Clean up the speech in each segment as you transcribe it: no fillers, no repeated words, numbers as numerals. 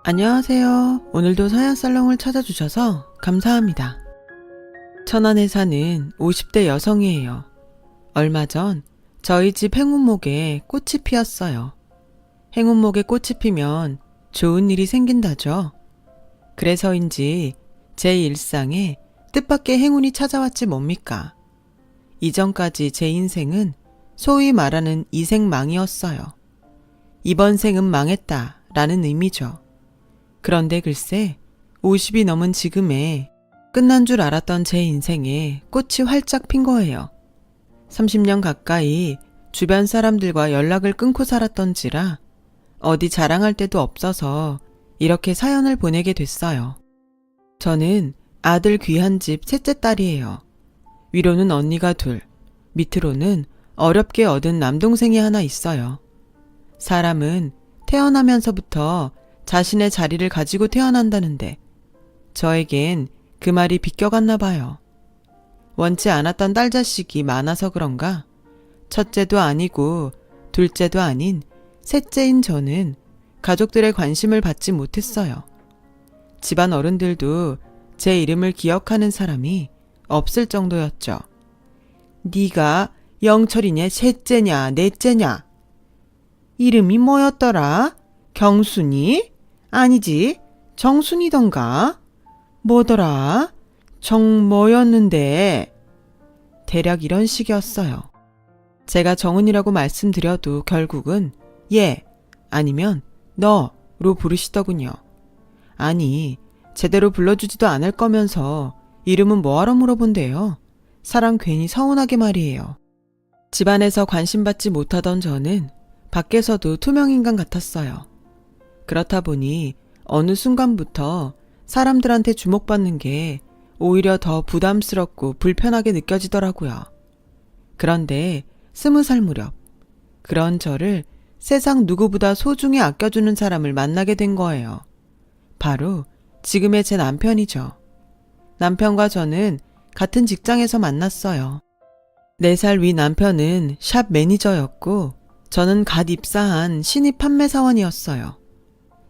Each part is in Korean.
안녕하세요. 오늘도 서양살롱을 찾아주셔서 감사합니다. 천안에 사는 50대 여성이에요. 얼마 전 저희 집 행운목에 꽃이 피었어요. 행운목에 꽃이 피면 좋은 일이 생긴다죠. 그래서인지 제 일상에 뜻밖의 행운이 찾아왔지 뭡니까? 이전까지 제 인생은 소위 말하는 이생망이었어요. 이번 생은 망했다 라는 의미죠. 그런데 글쎄 50이 넘은 지금에 끝난 줄 알았던 제 인생에 꽃이 활짝 핀 거예요. 30년 가까이 주변 사람들과 연락을 끊고 살았던지라 어디 자랑할 데도 없어서 이렇게 사연을 보내게 됐어요. 저는 아들 귀한 집 셋째 딸이에요. 위로는 언니가 둘, 밑으로는 어렵게 얻은 남동생이 하나 있어요. 사람은 태어나면서부터 자신의 자리를 가지고 태어난다는데 저에겐 그 말이 비껴갔나 봐요. 원치 않았던 딸 자식이 많아서 그런가 첫째도 아니고 둘째도 아닌 셋째인 저는 가족들의 관심을 받지 못했어요. 집안 어른들도 제 이름을 기억하는 사람이 없을 정도였죠. 네가 영철이냐 셋째냐 넷째냐? 이름이 뭐였더라? 경순이? 아니지, 정순이던가? 뭐더라? 뭐였는데? 대략 이런 식이었어요. 제가 정은이라고 말씀드려도 결국은 얘 아니면 너로 부르시더군요. 아니, 제대로 불러주지도 않을 거면서 이름은 뭐하러 물어본대요. 사람 괜히 서운하게 말이에요. 집안에서 관심받지 못하던 저는 밖에서도 투명인간 같았어요. 그렇다 보니 어느 순간부터 사람들한테 주목받는 게 오히려 더 부담스럽고 불편하게 느껴지더라고요. 그런데 20살 무렵 그런 저를 세상 누구보다 소중히 아껴주는 사람을 만나게 된 거예요. 바로 지금의 제 남편이죠. 남편과 저는 같은 직장에서 만났어요. 4살 위 남편은 샵 매니저였고 저는 갓 입사한 신입 판매사원이었어요.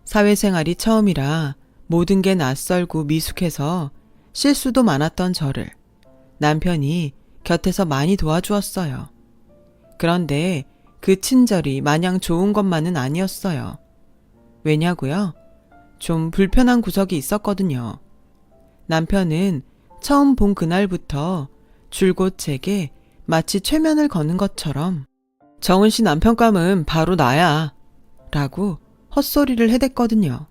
사회생활이 처음이라 모든 게 낯설고 미숙해서 실수도 많았던 저를 남편이 곁에서 많이 도와주었어요. 그런데 그 친절이 마냥 좋은 것만은 아니었어요. 왜냐고요? 좀 불편한 구석이 있었거든요. 남편은 처음 본 그날부터 줄곧 제게 마치 최면을 거는 것처럼 정은 씨 남편감은 바로 나야 라고 헛소리를 해댔거든요.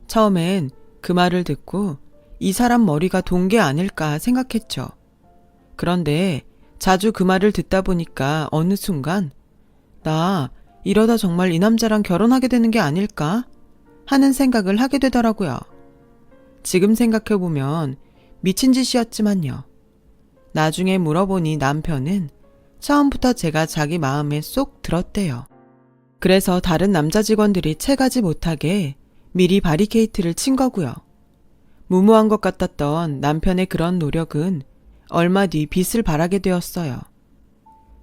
처음엔 그 말을 듣고 이 사람 머리가 돈 게 아닐까 생각했죠. 그런데 자주 그 말을 듣다 보니까 어느 순간 나 이러다 정말 이 남자랑 결혼하게 되는 게 아닐까 하는 생각을 하게 되더라고요. 지금 생각해보면 미친 짓이었지만요. 나중에 물어보니 남편은 처음부터 제가 자기 마음에 쏙 들었대요. 그래서 다른 남자 직원들이 채가지 못하게 미리 바리케이트를 친 거고요. 무모한 것 같았던 남편의 그런 노력은 얼마 뒤 빛을 발하게 되었어요.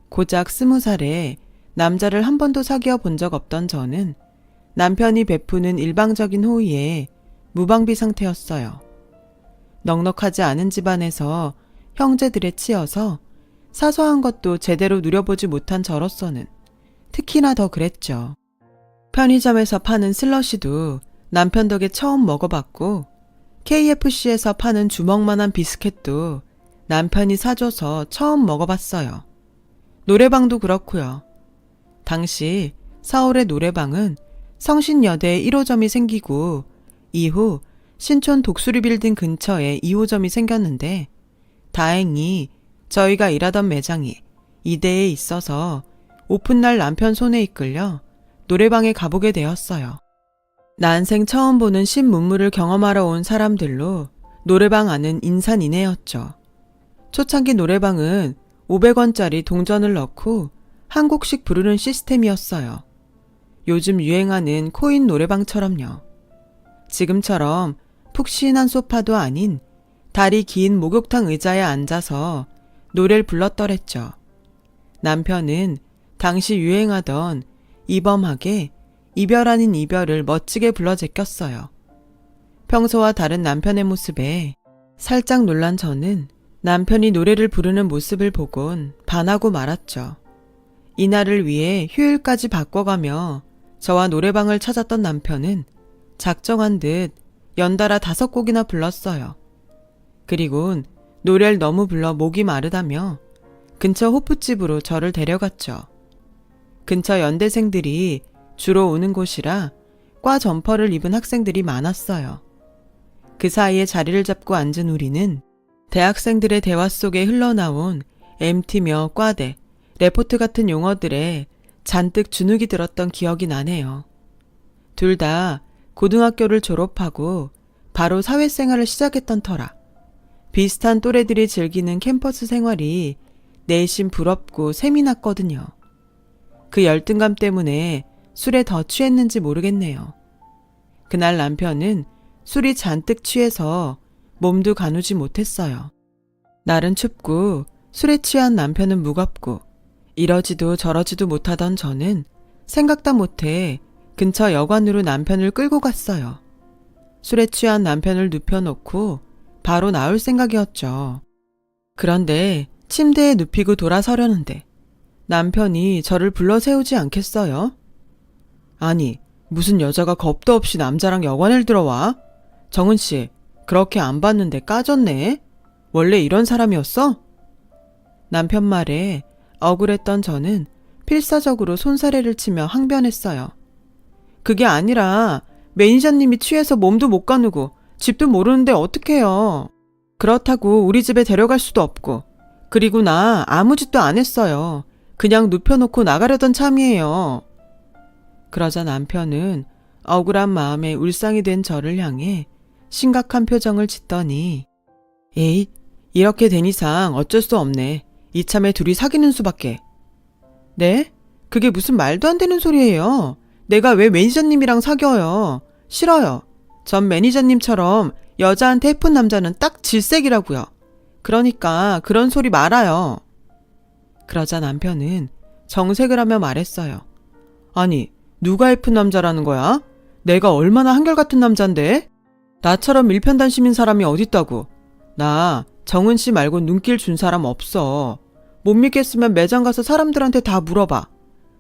고작 20살에 남자를 한 번도 사귀어 본 적 없던 저는 남편이 베푸는 일방적인 호의에 무방비 상태였어요. 넉넉하지 않은 집안에서 형제들에 치여서 사소한 것도 제대로 누려보지 못한 저로서는 특히나 더 그랬죠. 편의점에서 파는 슬러시도 남편 덕에 처음 먹어봤고 KFC에서 파는 주먹만한 비스켓도 남편이 사줘서 처음 먹어봤어요. 노래방도 그렇고요. 당시 서울의 노래방은 성신여대에 1호점이 생기고 이후 신촌 독수리 빌딩 근처에 2호점이 생겼는데 다행히 저희가 일하던 매장이 이대에 있어서 오픈날 남편 손에 이끌려 노래방에 가보게 되었어요. 난생 처음 보는 신문물을 경험하러 온 사람들로 노래방 안은 인산인해였죠. 초창기 노래방은 500원짜리 동전을 넣고 한 곡씩 부르는 시스템이었어요. 요즘 유행하는 코인 노래방처럼요. 지금처럼 푹신한 소파도 아닌 다리 긴 목욕탕 의자에 앉아서 노래를 불렀더랬죠. 남편은 당시 유행하던 이범학의 이별 아닌 이별을 멋지게 불러 제꼈어요. 평소와 다른 남편의 모습에 살짝 놀란 저는 남편이 노래를 부르는 모습을 보곤 반하고 말았죠. 이날을 위해 휴일까지 바꿔가며 저와 노래방을 찾았던 남편은 작정한 듯 연달아 5곡이나 불렀어요. 그리곤 노래를 너무 불러 목이 마르다며 근처 호프집으로 저를 데려갔죠. 근처 연대생들이 주로 오는 곳이라 과 점퍼를 입은 학생들이 많았어요. 그 사이에 자리를 잡고 앉은 우리는 대학생들의 대화 속에 흘러나온 MT며 과대, 레포트 같은 용어들에 잔뜩 주눅이 들었던 기억이 나네요. 둘 다 고등학교를 졸업하고 바로 사회생활을 시작했던 터라 비슷한 또래들이 즐기는 캠퍼스 생활이 내심 부럽고 셈이 났거든요. 그 열등감 때문에 술에 더 취했는지 모르겠네요. 그날 남편은 술이 잔뜩 취해서 몸도 가누지 못했어요. 날은 춥고 술에 취한 남편은 무겁고 이러지도 저러지도 못하던 저는 생각도 못해 근처 여관으로 남편을 끌고 갔어요. 술에 취한 남편을 눕혀놓고 바로 나올 생각이었죠. 그런데 침대에 눕히고 돌아서려는데 남편이 저를 불러 세우지 않겠어요? 아니, 무슨 여자가 겁도 없이 남자랑 여관을 들어와? 정은 씨, 그렇게 안 봤는데 까졌네? 원래 이런 사람이었어? 남편 말에 억울했던 저는 필사적으로 손사래를 치며 항변했어요. 그게 아니라 매니저님이 취해서 몸도 못 가누고 집도 모르는데 어떡해요. 그렇다고 우리 집에 데려갈 수도 없고 그리고 나 아무 짓도 안 했어요. 그냥 눕혀놓고 나가려던 참이에요. 그러자 남편은 억울한 마음에 울상이 된 저를 향해 심각한 표정을 짓더니 에이, 이렇게 된 이상 어쩔 수 없네. 이참에 둘이 사귀는 수밖에. 네? 그게 무슨 말도 안 되는 소리예요. 내가 왜 매니저님이랑 사귀어요. 싫어요. 전 매니저님처럼 여자한테 예쁜 남자는 딱 질색이라고요. 그러니까 그런 소리 말아요. 그러자 남편은 정색을 하며 말했어요. 아니, 누가 예쁜 남자라는 거야? 내가 얼마나 한결같은 남잔데? 나처럼 일편단심인 사람이 어딨다고. 나 정은 씨 말고 눈길 준 사람 없어. 못 믿겠으면 매장 가서 사람들한테 다 물어봐.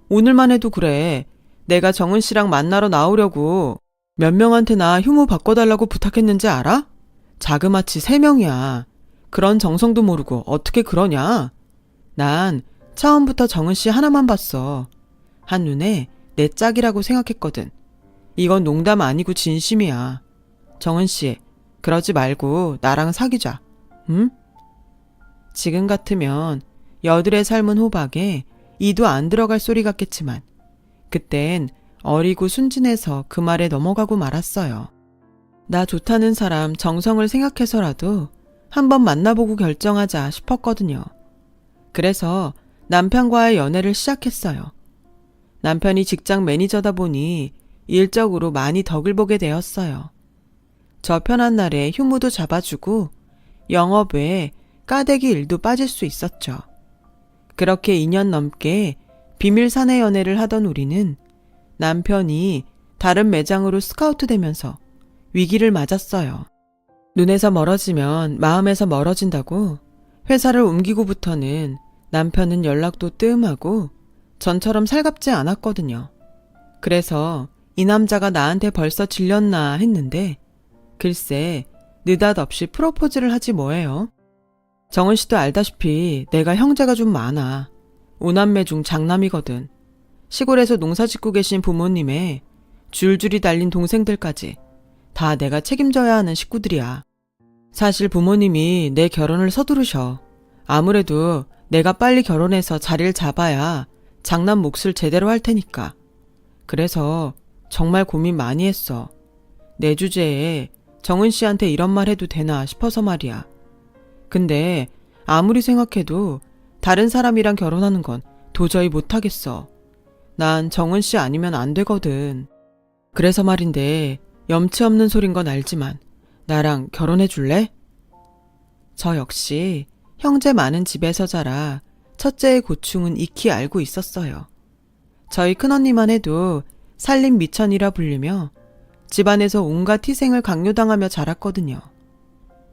오늘만 해도 그래. 내가 정은 씨랑 만나러 나오려고 몇 명한테나 휴무 바꿔달라고 부탁했는지 알아? 자그마치 3명이야. 그런 정성도 모르고 어떻게 그러냐? 난 처음부터 정은 씨 하나만 봤어. 한눈에 내 짝이라고 생각했거든. 이건 농담 아니고 진심이야. 정은 씨, 그러지 말고 나랑 사귀자. 응? 지금 같으면 여들의 삶은 호박에 이도 안 들어갈 소리 같겠지만 그땐 어리고 순진해서 그 말에 넘어가고 말았어요. 나 좋다는 사람 정성을 생각해서라도 한번 만나보고 결정하자 싶었거든요. 그래서 남편과의 연애를 시작했어요. 남편이 직장 매니저다 보니 일적으로 많이 덕을 보게 되었어요. 저 편한 날에 휴무도 잡아주고 영업 외에 까대기 일도 빠질 수 있었죠. 그렇게 2년 넘게 비밀 사내 연애를 하던 우리는 남편이 다른 매장으로 스카우트 되면서 위기를 맞았어요. 눈에서 멀어지면 마음에서 멀어진다고 회사를 옮기고부터는 남편은 연락도 뜸하고 전처럼 살갑지 않았거든요. 그래서 이 남자가 나한테 벌써 질렸나 했는데 글쎄 느닷없이 프로포즈를 하지 뭐예요. 정은 씨도 알다시피 내가 형제가 좀 많아. 5남매 중 장남이거든. 시골에서 농사 짓고 계신 부모님의 줄줄이 달린 동생들까지 다 내가 책임져야 하는 식구들이야. 사실 부모님이 내 결혼을 서두르셔. 아무래도 내가 빨리 결혼해서 자리를 잡아야 장남 몫을 제대로 할 테니까. 그래서 정말 고민 많이 했어. 내 주제에 정은 씨한테 이런 말 해도 되나 싶어서 말이야. 근데 아무리 생각해도 다른 사람이랑 결혼하는 건 도저히 못하겠어. 난 정은 씨 아니면 안 되거든. 그래서 말인데 염치 없는 소린 건 알지만 나랑 결혼해 줄래? 저 역시 형제 많은 집에서 자라 첫째의 고충은 익히 알고 있었어요. 저희 큰언니만 해도 살림 미천이라 불리며 집안에서 온갖 희생을 강요당하며 자랐거든요.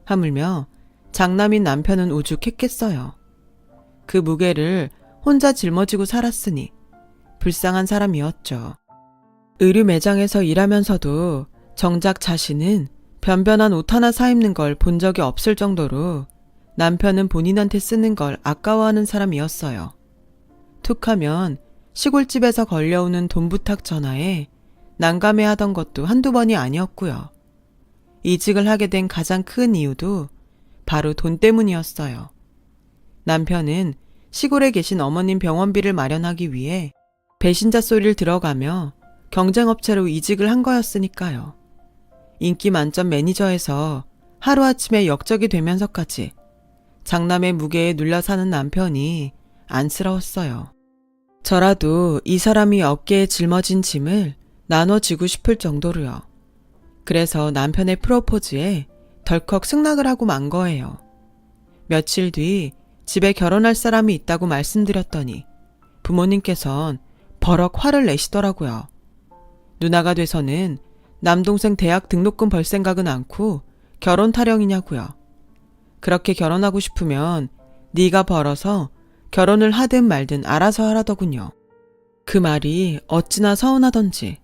하물며 장남인 남편은 오죽했겠어요. 그 무게를 혼자 짊어지고 살았으니 불쌍한 사람이었죠. 의류 매장에서 일하면서도 정작 자신은 변변한 옷 하나 사입는 걸 본 적이 없을 정도로 남편은 본인한테 쓰는 걸 아까워하는 사람이었어요. 툭하면 시골집에서 걸려오는 돈 부탁 전화에 난감해하던 것도 한두 번이 아니었고요. 이직을 하게 된 가장 큰 이유도 바로 돈 때문이었어요. 남편은 시골에 계신 어머님 병원비를 마련하기 위해 배신자 소리를 들어가며 경쟁업체로 이직을 한 거였으니까요. 인기 만점 매니저에서 하루아침에 역적이 되면서까지 장남의 무게에 눌려 사는 남편이 안쓰러웠어요. 저라도 이 사람이 어깨에 짊어진 짐을 나눠지고 싶을 정도로요. 그래서 남편의 프로포즈에 덜컥 승낙을 하고 만 거예요. 며칠 뒤 집에 결혼할 사람이 있다고 말씀드렸더니 부모님께선 버럭 화를 내시더라고요. 누나가 돼서는 남동생 대학 등록금 벌 생각은 않고 결혼 타령이냐고요. 그렇게 결혼하고 싶으면 네가 벌어서 결혼을 하든 말든 알아서 하라더군요. 그 말이 어찌나 서운하던지.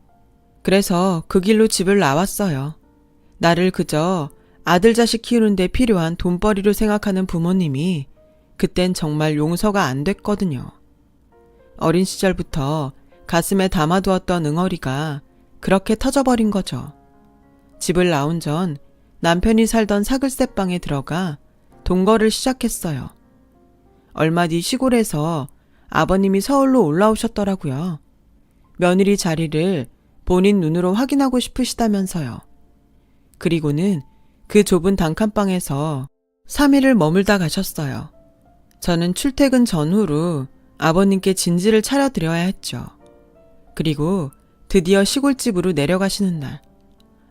그래서 그 길로 집을 나왔어요. 나를 그저 아들 자식 키우는데 필요한 돈벌이로 생각하는 부모님이 그땐 정말 용서가 안 됐거든요. 어린 시절부터 가슴에 담아두었던 응어리가 그렇게 터져버린 거죠. 집을 나온 전 남편이 살던 사글세방에 들어가 동거를 시작했어요. 얼마 뒤 시골에서 아버님이 서울로 올라오셨더라고요. 며느리 자리를 본인 눈으로 확인하고 싶으시다면서요. 그리고는 그 좁은 단칸방에서 3일을 머물다 가셨어요. 저는 출퇴근 전후로 아버님께 진지를 차려드려야 했죠. 그리고 드디어 시골집으로 내려가시는 날,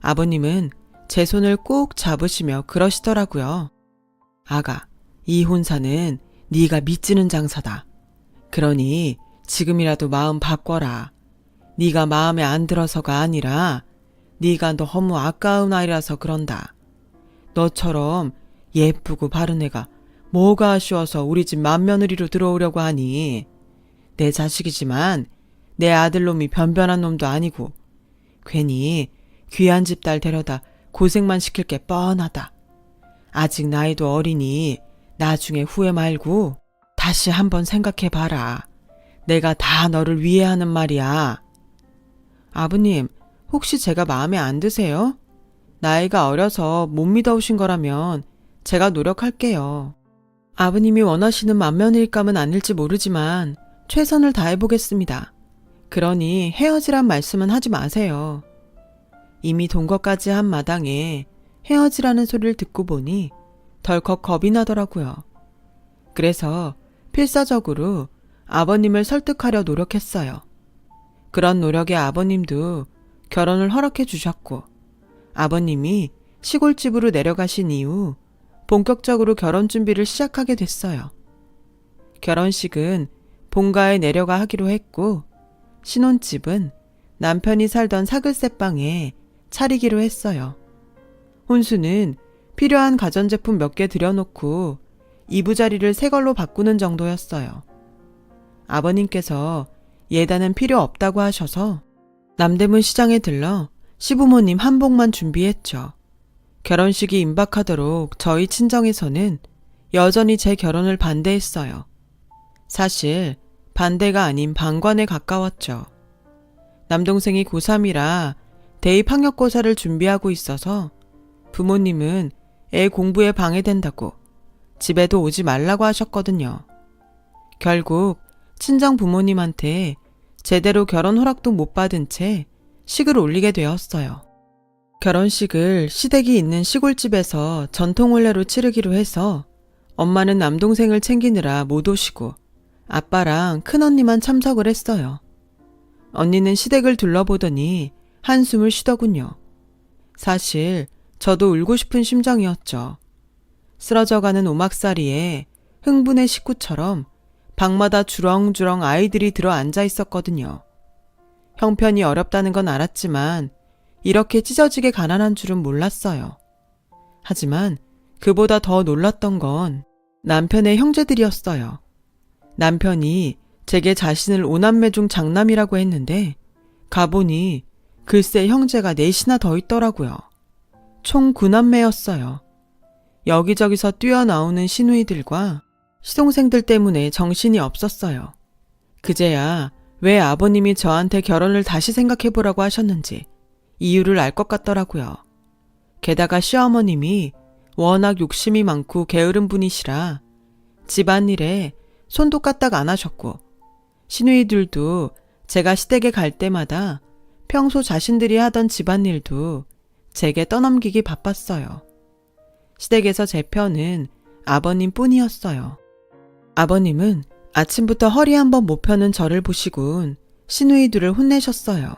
아버님은 제 손을 꼭 잡으시며 그러시더라고요. 아가, 이 혼사는 네가 믿지는 장사다. 그러니 지금이라도 마음 바꿔라. 네가 마음에 안 들어서가 아니라 네가 너무 아까운 아이라서 그런다. 너처럼 예쁘고 바른 애가 뭐가 아쉬워서 우리 집 맏며느리로 들어오려고 하니. 내 자식이지만 내 아들놈이 변변한 놈도 아니고 괜히 귀한 집 딸 데려다 고생만 시킬 게 뻔하다. 아직 나이도 어리니 나중에 후회 말고 다시 한번 생각해봐라. 내가 다 너를 위해 하는 말이야. 아버님, 혹시 제가 마음에 안 드세요? 나이가 어려서 못 믿어오신 거라면 제가 노력할게요. 아버님이 원하시는 맏며느리감은 아닐지 모르지만 최선을 다해보겠습니다. 그러니 헤어지란 말씀은 하지 마세요. 이미 동거까지 한 마당에 헤어지라는 소리를 듣고 보니 덜컥 겁이 나더라고요. 그래서 필사적으로 아버님을 설득하려 노력했어요. 그런 노력에 아버님도 결혼을 허락해 주셨고, 아버님이 시골집으로 내려가신 이후 본격적으로 결혼 준비를 시작하게 됐어요. 결혼식은 본가에 내려가 하기로 했고, 신혼집은 남편이 살던 사글세방에 차리기로 했어요. 혼수는 필요한 가전제품 몇 개 들여놓고 이부자리를 새 걸로 바꾸는 정도였어요. 아버님께서 예단은 필요 없다고 하셔서 남대문 시장에 들러 시부모님 한복만 준비했죠. 결혼식이 임박하도록 저희 친정에서는 여전히 제 결혼을 반대했어요. 사실 반대가 아닌 방관에 가까웠죠. 남동생이 고3이라 대입학력고사를 준비하고 있어서 부모님은 애 공부에 방해된다고 집에도 오지 말라고 하셨거든요. 결국 친정 부모님한테 제대로 결혼 허락도 못 받은 채 식을 올리게 되었어요. 결혼식을 시댁이 있는 시골집에서 전통혼례로 치르기로 해서 엄마는 남동생을 챙기느라 못 오시고 아빠랑 큰언니만 참석을 했어요. 언니는 시댁을 둘러보더니 한숨을 쉬더군요. 사실 저도 울고 싶은 심정이었죠. 쓰러져가는 오막살이에 흥분의 식구처럼 방마다 주렁주렁 아이들이 들어 앉아 있었거든요. 형편이 어렵다는 건 알았지만 이렇게 찢어지게 가난한 줄은 몰랐어요. 하지만 그보다 더 놀랐던 건 남편의 형제들이었어요. 남편이 제게 자신을 오남매 중 장남이라고 했는데 가보니 글쎄 형제가 넷이나 더 있더라고요. 총 9남매였어요. 여기저기서 뛰어나오는 시누이들과 시동생들 때문에 정신이 없었어요. 그제야 왜 아버님이 저한테 결혼을 다시 생각해보라고 하셨는지 이유를 알 것 같더라고요. 게다가 시어머님이 워낙 욕심이 많고 게으른 분이시라 집안일에 손도 까딱 안 하셨고 시누이들도 제가 시댁에 갈 때마다 평소 자신들이 하던 집안일도 제게 떠넘기기 바빴어요. 시댁에서 제 편은 아버님 뿐이었어요. 아버님은 아침부터 허리 한번 못 펴는 저를 보시곤 시누이들을 혼내셨어요.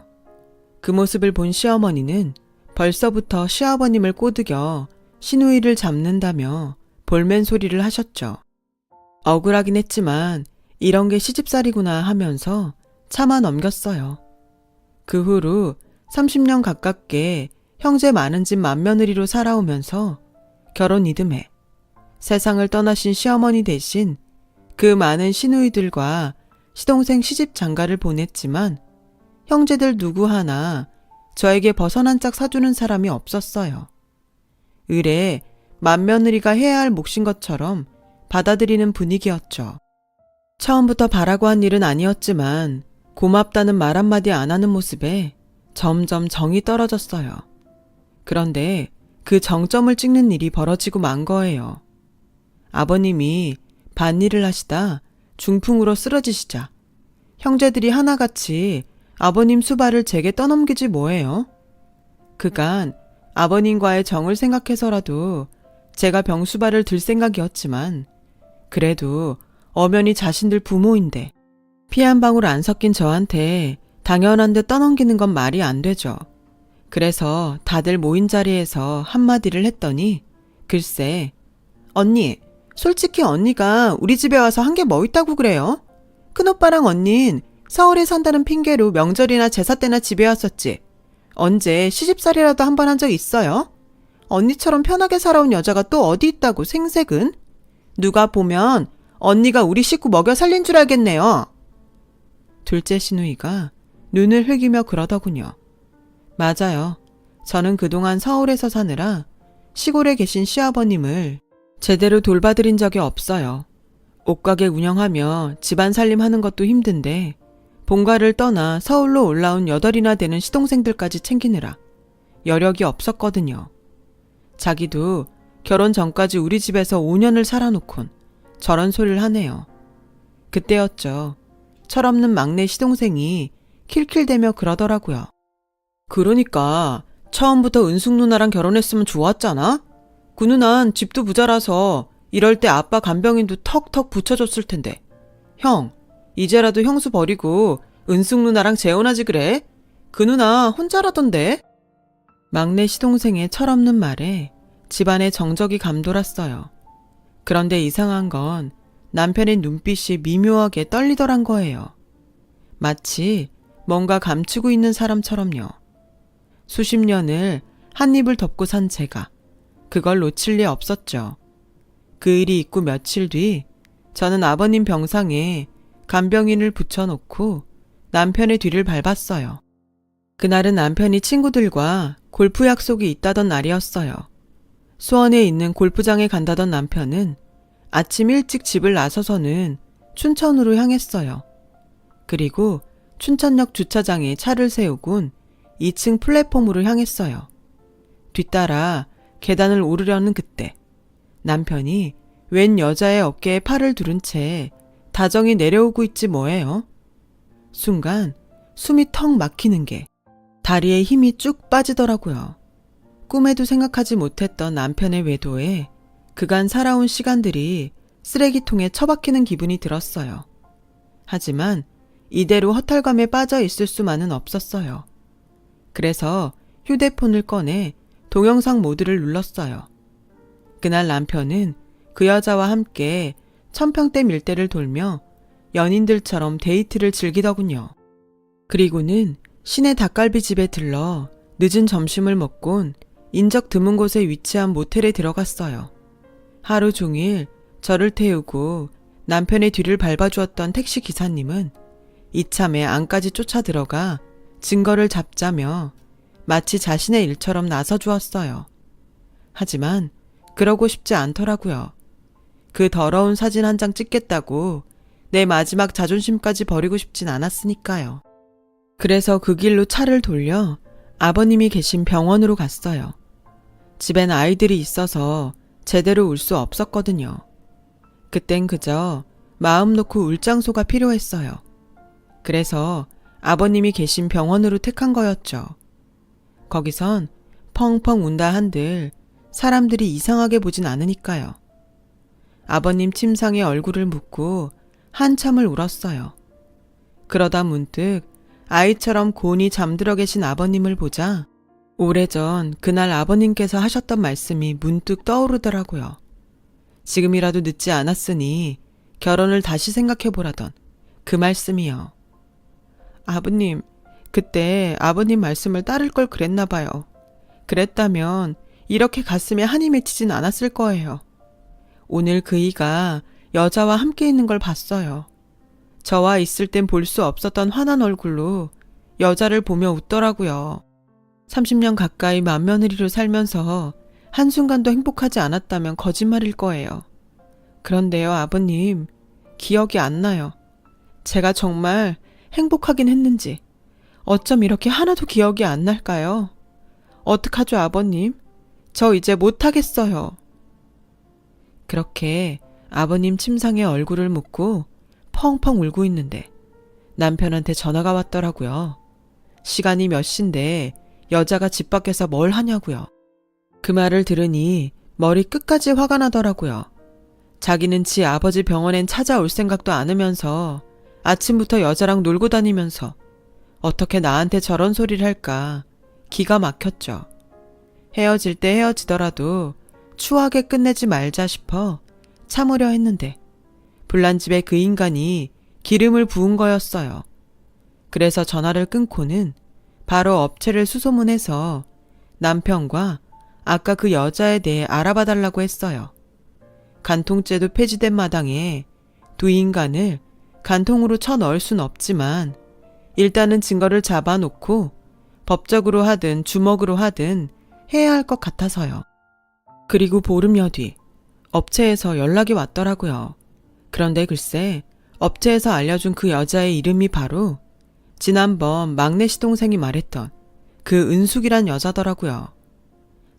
그 모습을 본 시어머니는 벌써부터 시아버님을 꼬드겨 시누이를 잡는다며 볼멘 소리를 하셨죠. 억울하긴 했지만 이런 게 시집살이구나 하면서 참아 넘겼어요. 그 후로 30년 가깝게 형제 많은 집 맏며느리로 살아오면서 결혼 이듬해 세상을 떠나신 시어머니 대신 그 많은 시누이들과 시동생 시집 장가를 보냈지만 형제들 누구 하나 저에게 버선 한 짝 사주는 사람이 없었어요. 의례 맏며느리가 해야 할 몫인 것처럼 받아들이는 분위기였죠. 처음부터 바라고 한 일은 아니었지만 고맙다는 말 한마디 안 하는 모습에 점점 정이 떨어졌어요. 그런데 그 정점을 찍는 일이 벌어지고 만 거예요. 아버님이 밭일을 하시다 중풍으로 쓰러지시자 형제들이 하나같이 아버님 수발을 제게 떠넘기지 뭐예요. 그간 아버님과의 정을 생각해서라도 제가 병수발을 들 생각이었지만 그래도 엄연히 자신들 부모인데 피 한 방울 안 섞인 저한테 당연한 듯 떠넘기는 건 말이 안 되죠. 그래서 다들 모인 자리에서 한마디를 했더니 글쎄 언니 솔직히 언니가 우리 집에 와서 한 게 뭐 있다고 그래요? 큰오빠랑 언닌 서울에 산다는 핑계로 명절이나 제사 때나 집에 왔었지. 언제 시집살이라도 한 번 한 적 있어요? 언니처럼 편하게 살아온 여자가 또 어디 있다고 생색은? 누가 보면 언니가 우리 식구 먹여 살린 줄 알겠네요. 둘째 시누이가 눈을 흘기며 그러더군요. 맞아요. 저는 그동안 서울에서 사느라 시골에 계신 시아버님을 제대로 돌봐드린 적이 없어요. 옷가게 운영하며 집안 살림하는 것도 힘든데 본가를 떠나 서울로 올라온 8이나 되는 시동생들까지 챙기느라 여력이 없었거든요. 자기도 결혼 전까지 우리 집에서 5년을 살아놓곤 저런 소리를 하네요. 그때였죠. 철없는 막내 시동생이 킬킬대며 그러더라고요. 그러니까 처음부터 은숙 누나랑 결혼했으면 좋았잖아? 그 누난 집도 부자라서 이럴 때 아빠 간병인도 턱턱 붙여줬을 텐데. 형, 이제라도 형수 버리고 은숙 누나랑 재혼하지 그래? 그 누나 혼자라던데? 막내 시동생의 철없는 말에 집안에 정적이 감돌았어요. 그런데 이상한 건 남편의 눈빛이 미묘하게 떨리더란 거예요. 마치 뭔가 감추고 있는 사람처럼요. 수십 년을 한 입을 덮고 산 제가 그걸 놓칠 리 없었죠. 그 일이 있고 며칠 뒤 저는 아버님 병상에 간병인을 붙여놓고 남편의 뒤를 밟았어요. 그날은 남편이 친구들과 골프 약속이 있다던 날이었어요. 수원에 있는 골프장에 간다던 남편은 아침 일찍 집을 나서서는 춘천으로 향했어요. 그리고 춘천역 주차장에 차를 세우곤 2층 플랫폼으로 향했어요. 뒤따라 계단을 오르려는 그때 남편이 웬 여자의 어깨에 팔을 두른 채 다정히 내려오고 있지 뭐예요. 순간 숨이 턱 막히는 게 다리에 힘이 쭉 빠지더라고요. 꿈에도 생각하지 못했던 남편의 외도에 그간 살아온 시간들이 쓰레기통에 처박히는 기분이 들었어요. 하지만 이대로 허탈감에 빠져 있을 수만은 없었어요. 그래서 휴대폰을 꺼내 동영상 모드를 눌렀어요. 그날 남편은 그 여자와 함께 천평대 밀대를 돌며 연인들처럼 데이트를 즐기더군요. 그리고는 시내 닭갈비집에 들러 늦은 점심을 먹곤 인적 드문 곳에 위치한 모텔에 들어갔어요. 하루 종일 저를 태우고 남편의 뒤를 밟아주었던 택시 기사님은 이참에 안까지 쫓아 들어가 증거를 잡자며 마치 자신의 일처럼 나서주었어요. 하지만 그러고 싶지 않더라고요. 그 더러운 사진 한 장 찍겠다고 내 마지막 자존심까지 버리고 싶진 않았으니까요. 그래서 그 길로 차를 돌려 아버님이 계신 병원으로 갔어요. 집엔 아이들이 있어서 제대로 울 수 없었거든요. 그땐 그저 마음 놓고 울 장소가 필요했어요. 그래서 아버님이 계신 병원으로 택한 거였죠. 거기선 펑펑 운다 한들 사람들이 이상하게 보진 않으니까요. 아버님 침상에 얼굴을 묻고 한참을 울었어요. 그러다 문득 아이처럼 곤히 잠들어 계신 아버님을 보자 오래전 그날 아버님께서 하셨던 말씀이 문득 떠오르더라고요. 지금이라도 늦지 않았으니 결혼을 다시 생각해보라던 그 말씀이요. 아버님, 그때 아버님 말씀을 따를 걸 그랬나 봐요. 그랬다면 이렇게 가슴에 한이 맺히진 않았을 거예요. 오늘 그이가 여자와 함께 있는 걸 봤어요. 저와 있을 땐 볼 수 없었던 환한 얼굴로 여자를 보며 웃더라고요. 30년 가까이 맏며느리로 살면서 한순간도 행복하지 않았다면 거짓말일 거예요. 그런데요, 아버님, 기억이 안 나요. 제가 정말 행복하긴 했는지 어쩜 이렇게 하나도 기억이 안 날까요? 어떡하죠, 아버님? 저 이제 못하겠어요. 그렇게 아버님 침상에 얼굴을 묻고 펑펑 울고 있는데 남편한테 전화가 왔더라고요. 시간이 몇 시인데 여자가 집 밖에서 뭘 하냐고요. 그 말을 들으니 머리 끝까지 화가 나더라고요. 자기는 지 아버지 병원엔 찾아올 생각도 않으면서 아침부터 여자랑 놀고 다니면서 어떻게 나한테 저런 소리를 할까 기가 막혔죠. 헤어질 때 헤어지더라도 추하게 끝내지 말자 싶어 참으려 했는데 불난집에 그 인간이 기름을 부은 거였어요. 그래서 전화를 끊고는 바로 업체를 수소문해서 남편과 아까 그 여자에 대해 알아봐 달라고 했어요. 간통죄도 폐지된 마당에 두 인간을 간통으로 쳐넣을 순 없지만 일단은 증거를 잡아놓고 법적으로 하든 주먹으로 하든 해야 할 것 같아서요. 그리고 보름여 뒤 업체에서 연락이 왔더라고요. 그런데 글쎄 업체에서 알려준 그 여자의 이름이 바로 지난번 막내 시동생이 말했던 그 은숙이란 여자더라고요.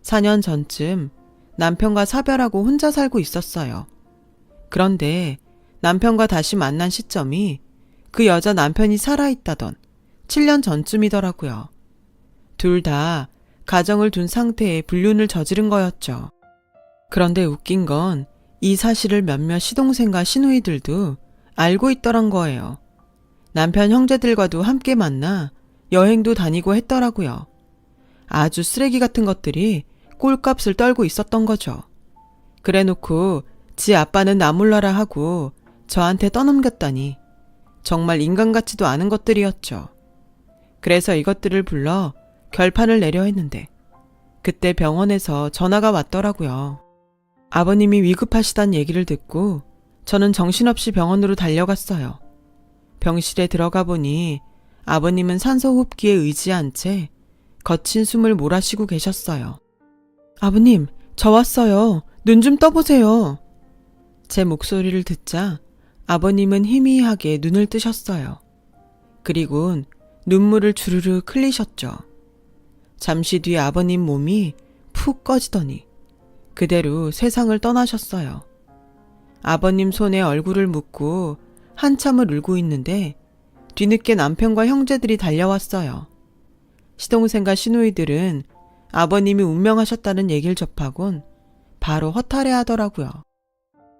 4년 전쯤 남편과 사별하고 혼자 살고 있었어요. 그런데 남편과 다시 만난 시점이 그 여자 남편이 살아있다던 7년 전쯤이더라고요. 둘 다 가정을 둔 상태에 불륜을 저지른 거였죠. 그런데 웃긴 건 이 사실을 몇몇 시동생과 시누이들도 알고 있더란 거예요. 남편 형제들과도 함께 만나 여행도 다니고 했더라고요. 아주 쓰레기 같은 것들이 꼴값을 떨고 있었던 거죠. 그래놓고 지 아빠는 나 몰라라 하고 저한테 떠넘겼다니 정말 인간 같지도 않은 것들이었죠. 그래서 이것들을 불러 결판을 내려 했는데 그때 병원에서 전화가 왔더라고요. 아버님이 위급하시단 얘기를 듣고 저는 정신없이 병원으로 달려갔어요. 병실에 들어가 보니 아버님은 산소호흡기에 의지한 채 거친 숨을 몰아쉬고 계셨어요. 아버님, 저 왔어요. 눈 좀 떠보세요. 제 목소리를 듣자 아버님은 희미하게 눈을 뜨셨어요. 그리곤 눈물을 주르르 흘리셨죠. 잠시 뒤 아버님 몸이 푹 꺼지더니 그대로 세상을 떠나셨어요. 아버님 손에 얼굴을 묻고 한참을 울고 있는데 뒤늦게 남편과 형제들이 달려왔어요. 시동생과 시누이들은 아버님이 운명하셨다는 얘기를 접하곤 바로 허탈해 하더라고요.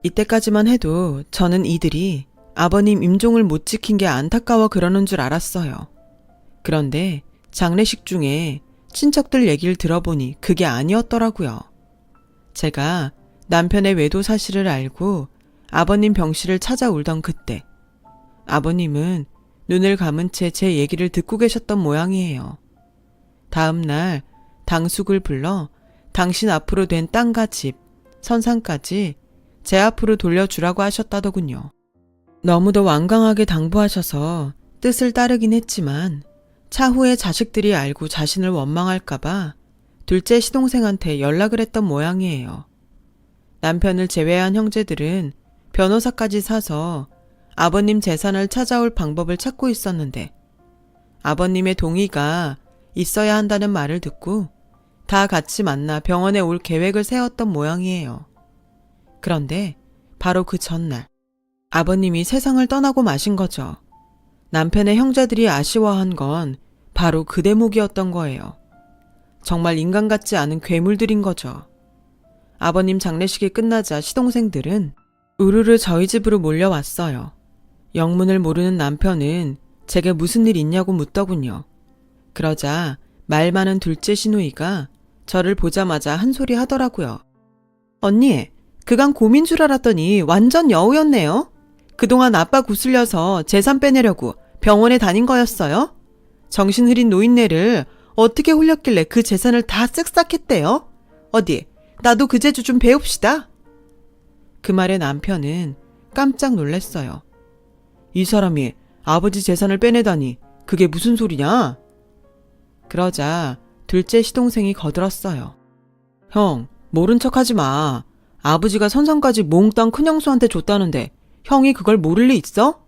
이때까지만 해도 저는 이들이 아버님 임종을 못 지킨 게 안타까워 그러는 줄 알았어요. 그런데 장례식 중에 친척들 얘기를 들어보니 그게 아니었더라고요. 제가 남편의 외도 사실을 알고 아버님 병실을 찾아 울던 그때 아버님은 눈을 감은 채 제 얘기를 듣고 계셨던 모양이에요. 다음 날 당숙을 불러 당신 앞으로 된 땅과 집, 선상까지 제 앞으로 돌려주라고 하셨다더군요. 너무도 완강하게 당부하셔서 뜻을 따르긴 했지만 차후에 자식들이 알고 자신을 원망할까봐 둘째 시동생한테 연락을 했던 모양이에요. 남편을 제외한 형제들은 변호사까지 사서 아버님 재산을 찾아올 방법을 찾고 있었는데 아버님의 동의가 있어야 한다는 말을 듣고 다 같이 만나 병원에 올 계획을 세웠던 모양이에요. 그런데 바로 그 전날 아버님이 세상을 떠나고 마신 거죠. 남편의 형제들이 아쉬워한 건 바로 그 대목이었던 거예요. 정말 인간 같지 않은 괴물들인 거죠. 아버님 장례식이 끝나자 시동생들은 우르르 저희 집으로 몰려왔어요. 영문을 모르는 남편은 제게 무슨 일 있냐고 묻더군요. 그러자 말 많은 둘째 시누이가 저를 보자마자 한 소리 하더라고요. 언니, 그간 곰인 줄 알았더니 완전 여우였네요. 그동안 아빠 구슬려서 재산 빼내려고 병원에 다닌 거였어요? 정신 흐린 노인네를 어떻게 홀렸길래 그 재산을 다 쓱싹 했대요? 어디, 나도 그 재주 좀 배웁시다. 그 말에 남편은 깜짝 놀랐어요. 이 사람이 아버지 재산을 빼내다니 그게 무슨 소리냐? 그러자 둘째 시동생이 거들었어요. 형, 모른 척하지 마. 아버지가 선상까지 몽땅 큰형수한테 줬다는데 형이 그걸 모를 리 있어?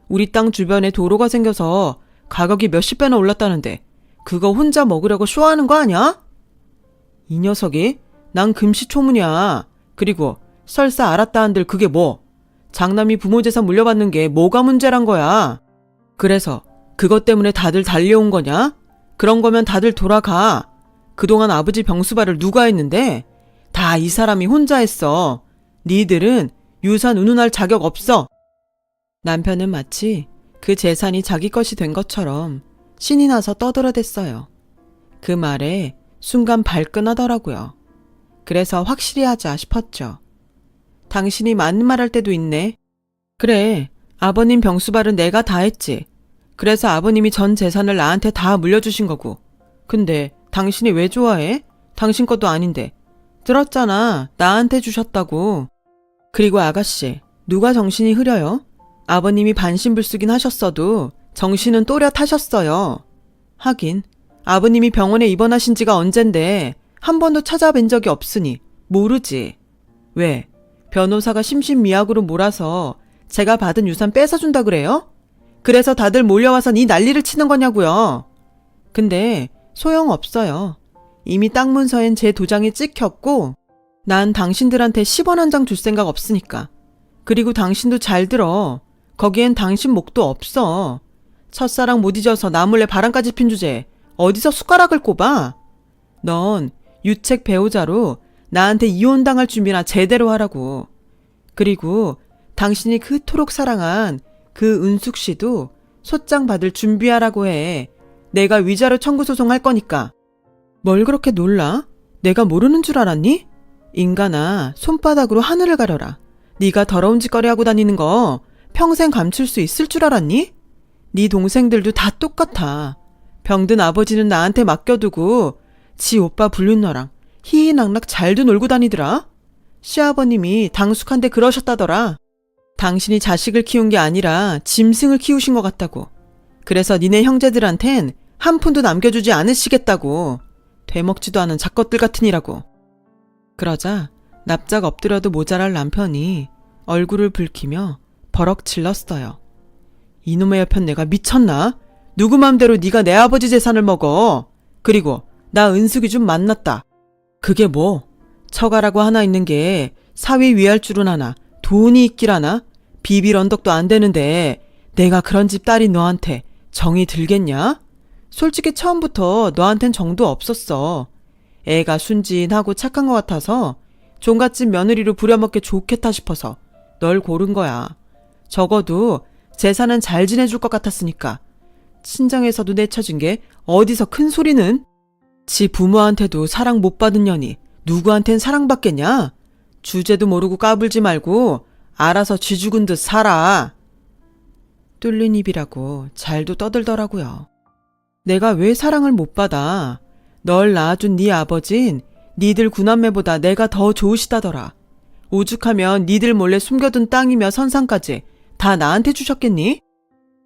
우리 땅 주변에 도로가 생겨서 가격이 몇십 배나 올랐다는데 그거 혼자 먹으려고 쇼하는 거 아니야? 이 녀석이 난 금시초문이야. 그리고 설사 알았다 한들 그게 뭐? 장남이 부모 재산 물려받는 게 뭐가 문제란 거야. 그래서 그것 때문에 다들 달려온 거냐? 그런 거면 다들 돌아가. 그동안 아버지 병수발을 누가 했는데? 다 이 사람이 혼자 했어. 니들은 유산 운운할 자격 없어. 남편은 마치 그 재산이 자기 것이 된 것처럼 신이 나서 떠들어댔어요. 그 말에 순간 발끈하더라고요. 그래서 확실히 하자 싶었죠. 당신이 맞는 말 할 때도 있네. 그래, 아버님 병수발은 내가 다 했지. 그래서 아버님이 전 재산을 나한테 다 물려주신 거고. 근데 당신이 왜 좋아해? 당신 것도 아닌데. 들었잖아, 나한테 주셨다고. 그리고 아가씨, 누가 정신이 흐려요? 아버님이 반신불수긴 하셨어도 정신은 또렷하셨어요. 하긴 아버님이 병원에 입원하신 지가 언젠데 한 번도 찾아뵌 적이 없으니 모르지. 왜? 변호사가 심신미약으로 몰아서 제가 받은 유산 뺏어준다 그래요? 그래서 다들 몰려와서 이 난리를 치는 거냐고요. 근데 소용없어요. 이미 땅 문서엔 제 도장이 찍혔고 난 당신들한테 10원 한 장 줄 생각 없으니까. 그리고 당신도 잘 들어. 거기엔 당신 목도 없어. 첫사랑 못 잊어서 나 몰래 바람까지 핀 주제에 어디서 숟가락을 꼽아? 넌 유책 배우자로 나한테 이혼당할 준비나 제대로 하라고. 그리고 당신이 그토록 사랑한 그 은숙 씨도 소장 받을 준비하라고 해. 내가 위자료 청구 소송할 거니까. 뭘 그렇게 놀라? 내가 모르는 줄 알았니? 인간아, 손바닥으로 하늘을 가려라. 네가 더러운 짓거리 하고 다니는 거 평생 감출 수 있을 줄 알았니? 네 동생들도 다 똑같아. 병든 아버지는 나한테 맡겨두고 지 오빠 불륜너랑 희희낙낙 잘도 놀고 다니더라. 시아버님이 당숙한테 그러셨다더라. 당신이 자식을 키운 게 아니라 짐승을 키우신 것 같다고. 그래서 니네 형제들한텐 한 푼도 남겨주지 않으시겠다고. 되먹지도 않은 작것들 같으니라고. 그러자 납작 엎드려도 모자랄 남편이 얼굴을 붉히며 버럭 질렀어요. 이놈의 여편 내가 미쳤나? 누구 맘대로 네가 내 아버지 재산을 먹어. 그리고 나 은숙이 좀 만났다. 그게 뭐? 처가라고 하나 있는 게 사위 위할 줄은 아나 돈이 있길 하나? 비빌 언덕도 안 되는데 내가 그런 집 딸인 너한테 정이 들겠냐? 솔직히 처음부터 너한텐 정도 없었어. 애가 순진하고 착한 것 같아서 종갓집 며느리로 부려먹기 좋겠다 싶어서 널 고른 거야. 적어도 재산은 잘 지내줄 것 같았으니까. 친정에서도 내쳐준 게 어디서 큰 소리는? 지 부모한테도 사랑 못 받은 년이 누구한텐 사랑받겠냐? 주제도 모르고 까불지 말고 알아서 쥐 죽은 듯 살아. 뚫린 입이라고 잘도 떠들더라고요. 내가 왜 사랑을 못 받아? 널 낳아준 네 아버진 니들 구남매보다 내가 더 좋으시다더라. 오죽하면 니들 몰래 숨겨둔 땅이며 선상까지 다 나한테 주셨겠니?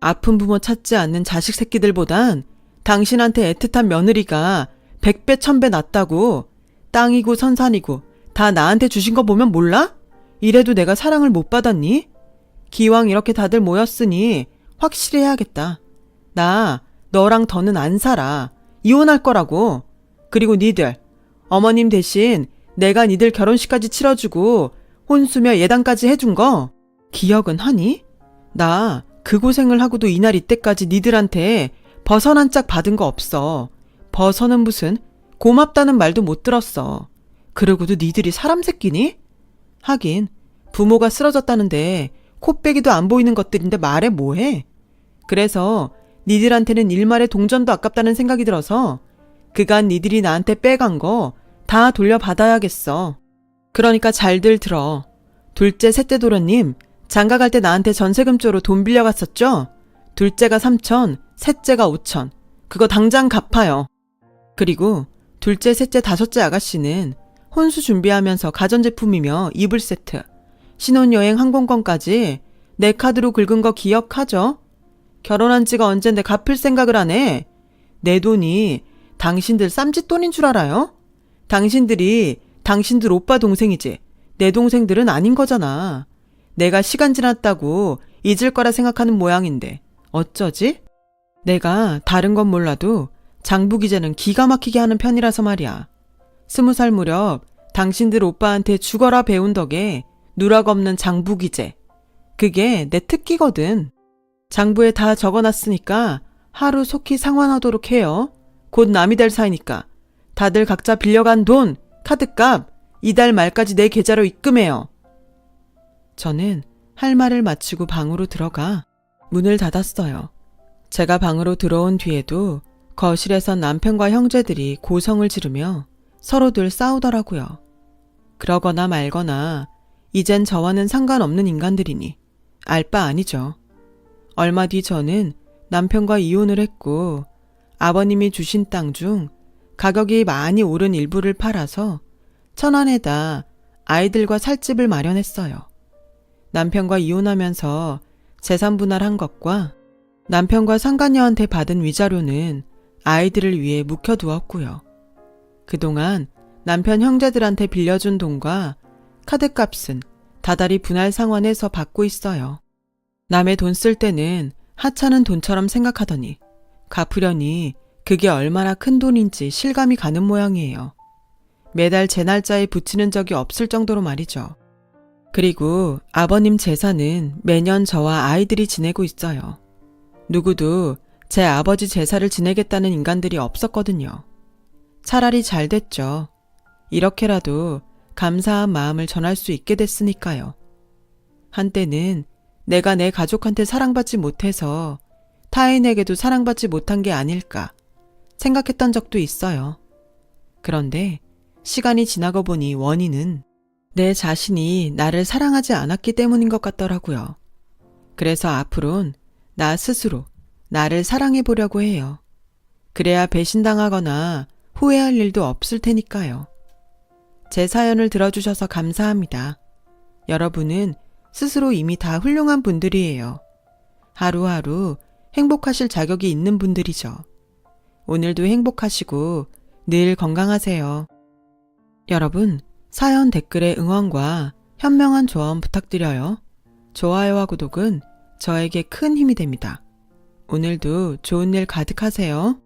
아픈 부모 찾지 않는 자식 새끼들보단 당신한테 애틋한 며느리가 100배 1000배 낫다고. 땅이고 선산이고 다 나한테 주신 거 보면 몰라? 이래도 내가 사랑을 못 받았니? 기왕 이렇게 다들 모였으니 확실히 해야겠다. 나 너랑 더는 안 살아. 이혼할 거라고. 그리고 니들 어머님 대신 내가 니들 결혼식까지 치러주고 혼수며 예단까지 해준 거 기억은 하니? 나 그 고생을 하고도 이날 이때까지 니들한테 버선 한 짝 받은 거 없어. 버선은 무슨 고맙다는 말도 못 들었어. 그러고도 니들이 사람 새끼니? 하긴 부모가 쓰러졌다는데 코빼기도 안 보이는 것들인데 말해 뭐해? 그래서 니들한테는 일말의 동전도 아깝다는 생각이 들어서 그간 니들이 나한테 빼간 거 다 돌려받아야겠어. 그러니까 잘들 들어. 둘째, 셋째 도련님 장가 갈 때 나한테 전세금조로 돈 빌려갔었죠? 둘째가 3천, 셋째가 5천. 그거 당장 갚아요. 그리고 둘째, 셋째, 다섯째 아가씨는 혼수 준비하면서 가전제품이며 이불 세트, 신혼여행 항공권까지 내 카드로 긁은 거 기억하죠? 결혼한 지가 언젠데 갚을 생각을 안 해. 내 돈이 당신들 쌈짓돈인 줄 알아요? 당신들이 당신들 오빠 동생이지 내 동생들은 아닌 거잖아. 내가 시간 지났다고 잊을 거라 생각하는 모양인데 어쩌지? 내가 다른 건 몰라도 장부기재는 기가 막히게 하는 편이라서 말이야. 20살 무렵 당신들 오빠한테 죽어라 배운 덕에 누락 없는 장부기재. 그게 내 특기거든. 장부에 다 적어놨으니까 하루 속히 상환하도록 해요. 곧 남이 될 사이니까. 다들 각자 빌려간 돈, 카드값 이달 말까지 내 계좌로 입금해요. 저는 할 말을 마치고 방으로 들어가 문을 닫았어요. 제가 방으로 들어온 뒤에도 거실에서 남편과 형제들이 고성을 지르며 서로들 싸우더라고요. 그러거나 말거나 이젠 저와는 상관없는 인간들이니 알 바 아니죠. 얼마 뒤 저는 남편과 이혼을 했고 아버님이 주신 땅 중 가격이 많이 오른 일부를 팔아서 천안에다 아이들과 살 집을 마련했어요. 남편과 이혼하면서 재산 분할한 것과 남편과 상간녀한테 받은 위자료는 아이들을 위해 묵혀두었고요. 그동안 남편 형제들한테 빌려준 돈과 카드값은 다달이 분할 상환해서 받고 있어요. 남의 돈 쓸 때는 하찮은 돈처럼 생각하더니 갚으려니 그게 얼마나 큰 돈인지 실감이 가는 모양이에요. 매달 제 날짜에 붙이는 적이 없을 정도로 말이죠. 그리고 아버님 제사는 매년 저와 아이들이 지내고 있어요. 누구도 제 아버지 제사를 지내겠다는 인간들이 없었거든요. 차라리 잘 됐죠. 이렇게라도 감사한 마음을 전할 수 있게 됐으니까요. 한때는 내가 내 가족한테 사랑받지 못해서 타인에게도 사랑받지 못한 게 아닐까 생각했던 적도 있어요. 그런데 시간이 지나고 보니 원인은 내 자신이 나를 사랑하지 않았기 때문인 것 같더라고요. 그래서 앞으론 나 스스로 나를 사랑해 보려고 해요. 그래야 배신당하거나 후회할 일도 없을 테니까요. 제 사연을 들어주셔서 감사합니다. 여러분은 스스로 이미 다 훌륭한 분들이에요. 하루하루 행복하실 자격이 있는 분들이죠. 오늘도 행복하시고 늘 건강하세요. 여러분, 사연 댓글에 응원과 현명한 조언 부탁드려요. 좋아요와 구독은 저에게 큰 힘이 됩니다. 오늘도 좋은 일 가득하세요.